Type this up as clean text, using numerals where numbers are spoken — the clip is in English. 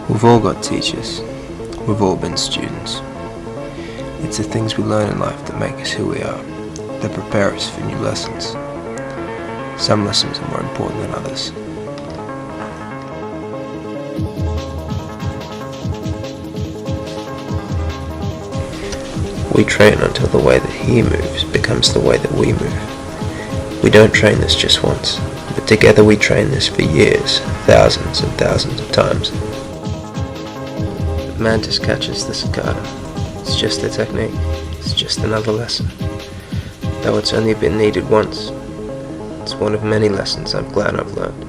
We've all got teachers. We've all been students. It's the things we learn in life that make us who we are, that prepare us for new lessons. Some lessons are more important than others. We train until the way that he moves becomes the way that we move. We don't train this just once, but together we train this for years, thousands and thousands of times. Mantis catches the cicada. It's just a technique. It's just another lesson. Though it's only been needed once, it's one of many lessons I'm glad I've learned.